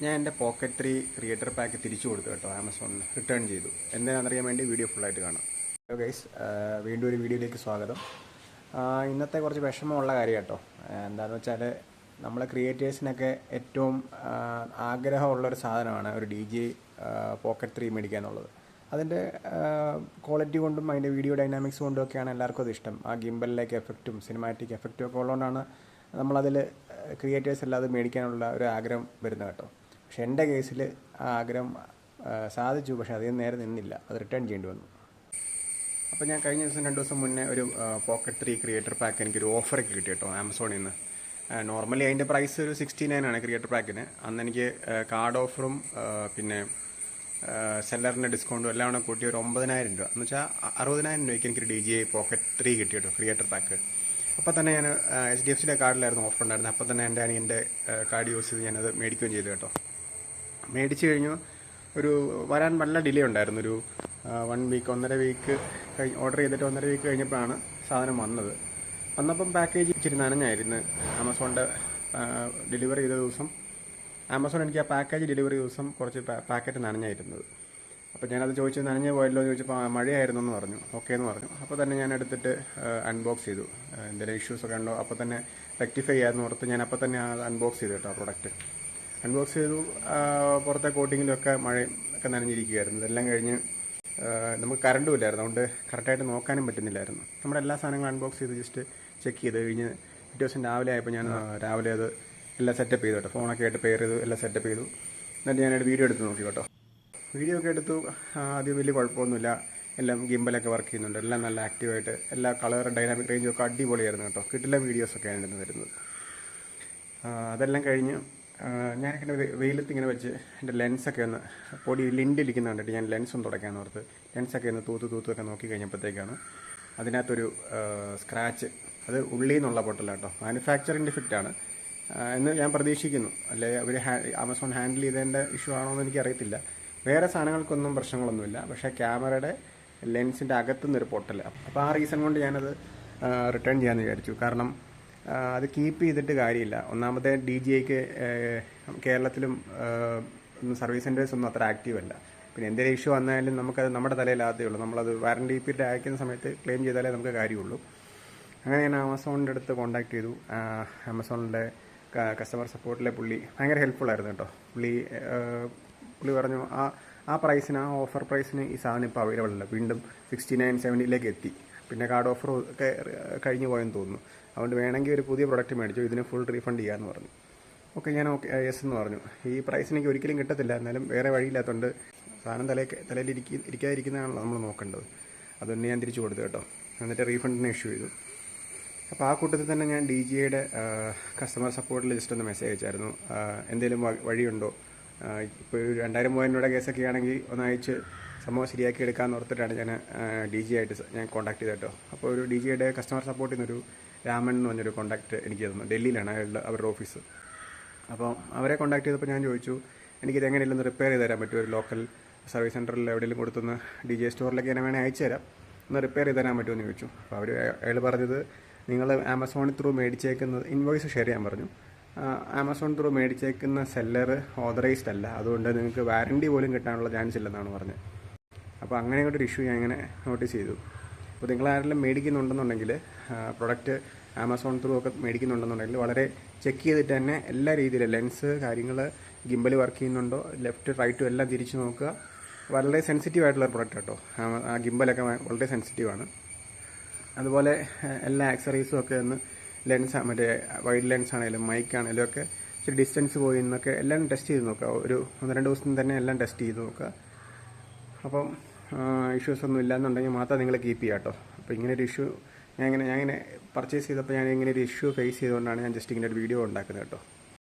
ഞാൻ എൻ്റെ pocket 3 creator pack തിരിച്ചു കൊടുത്തു കേട്ടോ. ആമസോണിൽ റിട്ടേൺ ചെയ്തു. എന്താണെന്നറിയാൻ വേണ്ടി വീഡിയോ ഫുള്ളായിട്ട് കാണാം. ഹലോ ഗൈസ്, വീണ്ടും ഒരു വീഡിയോയിലേക്ക് സ്വാഗതം. ഇന്നത്തെ കുറച്ച് വിഷമമുള്ള കാര്യം കേട്ടോ. എന്താണെന്ന് വെച്ചാൽ നമ്മളെ ക്രിയേറ്റേഴ്സിനൊക്കെ ഏറ്റവും ആഗ്രഹമുള്ളൊരു സാധനമാണ് ഒരു DJ പോക്കറ്റ് 3 മേടിക്കുക എന്നുള്ളത്. അതിൻ്റെ ക്വാളിറ്റി കൊണ്ടും അതിൻ്റെ വീഡിയോ ഡൈനാമിക്സ് കൊണ്ടും ഒക്കെയാണ് എല്ലാവർക്കും അത് ഇഷ്ടം. ആ ഗിംബലിലേക്ക് എഫക്റ്റും സിനിമാറ്റിക് എഫക്റ്റും ഒക്കെ ഉള്ളതുകൊണ്ടാണ് നമ്മളതിൽ ക്രിയേറ്റേഴ്സ് എല്ലാം അത് മേടിക്കാനുള്ള ഒരു ആഗ്രഹം വരുന്നത് കേട്ടോ. പക്ഷെ എൻ്റെ കേസിൽ ആ ആഗ്രഹം സാധിച്ചു, പക്ഷേ അതിന് നേരെ നിന്നില്ല, അത് റിട്ടേൺ ചെയ്യേണ്ടി വന്നു. അപ്പോൾ ഞാൻ കഴിഞ്ഞ ദിവസം 2 ദിവസം മുന്നേ ഒരു പോക്കറ്റ് 3 ക്രിയേറ്റർ പാക്ക് എനിക്കൊരു ഓഫറൊക്കെ കിട്ടി കേട്ടോ ആമസോണിൽ നിന്ന്. നോർമലി അതിൻ്റെ പ്രൈസ് ഒരു 69 ആണ് ക്രിയേറ്റർ പാക്കിന്. അന്ന് എനിക്ക് കാർഡ് ഓഫറും പിന്നെ സെല്ലറിൻ്റെ ഡിസ്കൗണ്ടും എല്ലാം കൂടെ കൂട്ടി ഒരു 9,000 രൂപ എന്ന് വെച്ചാൽ 60,000 രൂപയ്ക്ക് എനിക്കൊരു DJ പോക്കറ്റ് 3 കിട്ടി കേട്ടോ, ക്രിയേറ്റർ പാക്ക്. അപ്പോൾ തന്നെ ഞാൻ HDFCയുടെ കാർഡിലായിരുന്നു ഓഫർ ഉണ്ടായിരുന്നത്. അപ്പോൾ തന്നെ എൻ്റെ കാർഡ് യൂസ് ചെയ്ത് ഞാനത് മേടിക്കുകയും ചെയ്തു കേട്ടോ. മേടിച്ച് കഴിഞ്ഞു വരാൻ നല്ല ഡിലേ ഉണ്ടായിരുന്നു. ഒരു 1 വീക്ക് 1.5 വീക്ക് ഓർഡർ ചെയ്തിട്ട് 1.5 വീക്ക് കഴിഞ്ഞപ്പോഴാണ് സാധനം വന്നപ്പം പാക്കേജ് ഇച്ചിരി നനഞ്ഞായിരുന്നു. ആമസോണിൻ്റെ ഡെലിവറി ചെയ്ത ദിവസം ആമസോൺ എനിക്ക് ആ പാക്കേജ് ഡെലിവറി ദിവസം കുറച്ച് പാക്കറ്റ് നനഞ്ഞായിരുന്നത്. അപ്പോൾ ഞാനത് ചോദിച്ചു, നനഞ്ഞ് പോയല്ലോ എന്ന് ചോദിച്ചപ്പോൾ മഴയായിരുന്നു എന്ന് പറഞ്ഞു. ഓക്കെ എന്ന് പറഞ്ഞു. അപ്പോൾ തന്നെ ഞാൻ എടുത്തിട്ട് അൺബോക്സ് ചെയ്തു. എന്തെങ്കിലും ഇഷ്യൂസൊക്കെ ഉണ്ടോ അപ്പോൾ തന്നെ റെക്ടിഫൈ ചെയ്യാമെന്ന് ഓർത്ത് ഞാൻ അപ്പോൾ തന്നെ അൺബോക്സ് ചെയ്തു കേട്ടോ. ആ പ്രൊഡക്റ്റ് അൺബോക്സ് ചെയ്തു. പുറത്തെ കോട്ടിങ്ങിലൊക്കെ മഴയൊക്കെ നനഞ്ഞിരിക്കുകയായിരുന്നു. ഇതെല്ലാം കഴിഞ്ഞ് നമുക്ക് കറണ്ടും ഇല്ലായിരുന്നു, അതുകൊണ്ട് കറക്റ്റായിട്ട് നോക്കാനും പറ്റുന്നില്ലായിരുന്നു. നമ്മുടെ എല്ലാ സാധനങ്ങളും അൺബോക്സ് ചെയ്ത് ജസ്റ്റ് ചെക്ക് ചെയ്ത് കഴിഞ്ഞ് പിറ്റേ ദിവസം രാവിലെ ആയപ്പോൾ ഞാൻ രാവിലെ അത് എല്ലാം സെറ്റപ്പ് ചെയ്തു കേട്ടോ. ഫോണൊക്കെ ആയിട്ട് പെയർ ചെയ്തു, എല്ലാം സെറ്റപ്പ് ചെയ്തു. എന്നിട്ട് ഞാനൊരു വീഡിയോ എടുത്ത് നോക്കി കേട്ടോ. വീഡിയോ ഒക്കെ എടുത്തു. ആദ്യം വലിയ കുഴപ്പമൊന്നുമില്ല, എല്ലാം ഗിംബലൊക്കെ വർക്ക് ചെയ്യുന്നുണ്ട്, എല്ലാം നല്ല ആക്റ്റീവായിട്ട് എല്ലാ കളർ ഡൈനാമിക് റേഞ്ചും ഒക്കെ അടിപൊളിയായിരുന്നു കേട്ടോ. കിട്ടില്ല വീഡിയോസൊക്കെയാണ് വരുന്നത്. അതെല്ലാം കഴിഞ്ഞ് ഞാനിങ്ങനെ വെയിലത്ത് ഇങ്ങനെ വെച്ച് എൻ്റെ ലെൻസൊക്കെ ഒന്ന് പൊടി ലിൻഡിലിരിക്കുന്ന കണ്ടിട്ട് ഞാൻ ലെൻസ് ഒന്ന് തുടയ്ക്കാമെന്ന് ഓർത്ത് ലെൻസൊക്കെ ഒന്ന് തൂത്തൊക്കെ നോക്കി കഴിഞ്ഞപ്പോഴത്തേക്കാണ് അതിനകത്തൊരു സ്ക്രാച്ച്. അത് ഉള്ളിൽ നിന്നുള്ള പൊട്ടല കേട്ടോ. മാനുഫാക്ചറിങ് ഡിഫക്റ്റാണ് എന്ന് ഞാൻ പ്രതീക്ഷിക്കുന്നു. അല്ലെ അവർ ആമസോൺ ഹാൻഡിൽ ചെയ്തതിൻ്റെ ഇഷ്യൂ ആണോ എന്ന് എനിക്കറിയത്തില്ല. വേറെ സാധനങ്ങൾക്കൊന്നും പ്രശ്നങ്ങളൊന്നുമില്ല, പക്ഷേ ക്യാമറയുടെ ലെൻസിൻ്റെ അകത്തുനിന്നൊരു പൊട്ടൽ. അപ്പോൾ ആ റീസൺ കൊണ്ട് ഞാനത് റിട്ടേൺ ചെയ്യാമെന്ന് വിചാരിച്ചു. കാരണം അത് കീപ്പ് ചെയ്തിട്ട് കാര്യമില്ല. ഒന്നാമത്തെ DJക്ക് കേരളത്തിലും സർവീസ് സെൻറ്റേഴ്സ് ഒന്നും അത്ര ആക്റ്റീവ് അല്ല. പിന്നെ എന്തെങ്കിലും ഇഷ്യൂ വന്നാലും നമുക്കത് നമ്മുടെ തലയിലാകത്തേ ഉള്ളൂ. നമ്മളത് വാറണ്ടി പീരീഡ് അയക്കുന്ന സമയത്ത് ക്ലെയിം ചെയ്താലേ നമുക്ക് കാര്യമുള്ളൂ. അങ്ങനെ ഞാൻ ആമസോണിൻ്റെ അടുത്ത് കോൺടാക്ട് ചെയ്തു. ആമസോണിൻ്റെ കസ്റ്റമർ സപ്പോർട്ടിലെ പുള്ളി ഭയങ്കര ഹെൽപ്ഫുള്ളായിരുന്നു കേട്ടോ. പുള്ളി പറഞ്ഞു ആ പ്രൈസിന്, ആ ഓഫർ പ്രൈസിന് ഈ സാധനം ഇപ്പോൾ അവൈലബിൾ അല്ല, വീണ്ടും 69-70 എത്തി. പിന്നെ കാർഡ് ഓഫർ ഒക്കെ കഴിഞ്ഞു പോയെന്ന് തോന്നുന്നു. അതുകൊണ്ട് വേണമെങ്കിൽ ഒരു പുതിയ പ്രൊഡക്റ്റ് മേടിച്ചു, ഇതിന് ഫുൾ റീഫണ്ട് ചെയ്യാമെന്ന് പറഞ്ഞു. ഓക്കെ, ഞാൻ യെസ് എന്ന് പറഞ്ഞു. ഈ പ്രൈസിന് എനിക്ക് ഒരിക്കലും കിട്ടത്തില്ല, എന്നാലും വേറെ വഴിയില്ലാത്തതുകൊണ്ട് സാധനം തലയിൽ ഇരിക്കാതിരിക്കുന്നതാണല്ലോ നമ്മൾ നോക്കേണ്ടത്. അതുകൊണ്ട് ഞാൻ തിരിച്ചു കൊടുത്തു കേട്ടോ. എന്നിട്ട് റീഫണ്ടിന് ഇഷ്യൂ ചെയ്തു. അപ്പോൾ ആ കൂട്ടത്തിൽ തന്നെ ഞാൻ DJയുടെ കസ്റ്റമർ സപ്പോർട്ടിൽ ജസ്റ്റ് ഒന്ന് മെസ്സേജ് അയച്ചായിരുന്നു. എന്തെങ്കിലും വഴിയുണ്ടോ, ഇപ്പോൾ 2,000-3,000 രൂപയുടെ കേസൊക്കെ ആണെങ്കിൽ ഒന്ന് അയച്ച് സംഭവം ശരിയാക്കി എടുക്കാമെന്ന് ഓർത്തിട്ടാണ് ഞാൻ DJ ആയിട്ട് ഞാൻ കോൺടാക്ട് ചെയ്തത് കേട്ടോ. അപ്പോൾ ഒരു DJയുടെ കസ്റ്റമർ സപ്പോർട്ടിൽ നിന്നൊരു രാമൻ എന്ന് പറഞ്ഞൊരു കോൺടാക്റ്റ് എനിക്ക് തന്നു. ഡൽഹിയിലാണ് അവരുടെ ഓഫീസ്. അപ്പോൾ അവരെ കോൺടാക്ട് ചെയ്തപ്പോൾ ഞാൻ ചോദിച്ചു, എനിക്കിത് എങ്ങനെയല്ലൊന്ന് റിപ്പയർ ചെയ്ത് തരാൻ പറ്റുമോ, ഒരു ലോക്കൽ സർവീസ് സെൻറ്ററിൽ എവിടെയെങ്കിലും കൊടുത്തൊന്ന് DJ സ്റ്റോറിലേക്ക് ഞാൻ വേണേൽ അയച്ചു തരാം, ഒന്ന് റിപ്പയർ ചെയ്ത് തരാൻ പറ്റുമോ എന്ന് ചോദിച്ചു. അപ്പോൾ അയാൾ പറഞ്ഞത്, നിങ്ങൾ ആമസോൺ ത്രൂ മേടിച്ചേക്കുന്നത് ഇൻവോയ്സ് ഷെയർ ചെയ്യാൻ പറഞ്ഞു. ആമസോൺ ത്രൂ മേടിച്ചേക്കുന്ന സെല്ലർ ഓതറൈസ്ഡ് അല്ല, അതുകൊണ്ട് നിങ്ങൾക്ക് വാറണ്ടി പോലും കിട്ടാനുള്ള ചാൻസ് ഇല്ലെന്നാണ് പറഞ്ഞത്. അപ്പോൾ അങ്ങനെ ഒരു ഇഷ്യൂ ഞാൻ ഇങ്ങനെ നോട്ടീസ് ചെയ്തു. അപ്പോൾ നിങ്ങളാരെല്ലാം മേടിക്കുന്നുണ്ടെന്നുണ്ടെങ്കിൽ, പ്രൊഡക്റ്റ് ആമസോൺ ത്രൂ ഒക്കെ മേടിക്കുന്നുണ്ടെന്നുണ്ടെങ്കിൽ വളരെ ചെക്ക് ചെയ്തിട്ട് തന്നെ എല്ലാ രീതിയിലും ലെൻസ് കാര്യങ്ങൾ, ഗിംബൽ വർക്ക് ചെയ്യുന്നുണ്ടോ, ലെഫ്റ്റ് റൈറ്റും എല്ലാം തിരിച്ച് നോക്കുക. വളരെ സെൻസിറ്റീവ് ആയിട്ടുള്ള പ്രൊഡക്റ്റ് കേട്ടോ. ആ ഗിംബലൊക്കെ വളരെ സെൻസിറ്റീവാണ്. അതുപോലെ എല്ലാ ആക്സറീസും ഒക്കെ ഒന്ന് ലെൻസ്, മറ്റേ വൈഡ് ലെൻസ് ആണെങ്കിലും മൈക്കാണെങ്കിലും ഒക്കെ ഇച്ചിരി ഡിസ്റ്റൻസ് പോയി എന്നൊക്കെ എല്ലാം ടെസ്റ്റ് ചെയ്ത് നോക്കുക. ഒരു 1-2 ദിവസം തന്നെ എല്ലാം ടെസ്റ്റ് ചെയ്ത് നോക്കുക. അപ്പം ഇഷ്യൂസ് ഒന്നും ഇല്ലയെന്നുണ്ടെങ്കിൽ മാത്രം നിങ്ങൾ കീപ്പ് ചെയ്യുക കേട്ടോ. അപ്പോൾ ഇങ്ങനെ ഒരു ഇഷ്യൂ ഞാൻ ഇങ്ങനെ പർച്ചേസ് ചെയ്തപ്പോൾ ഞാൻ ഇങ്ങനെ ഒരു ഇഷ്യൂ ഫേസ് ചെയ്തുകൊണ്ടാണ് ഞാൻ ജസ്റ്റ് ഇങ്ങനെ ഒരു വീഡിയോ ഉണ്ടാക്കുന്നത് കേട്ടോ.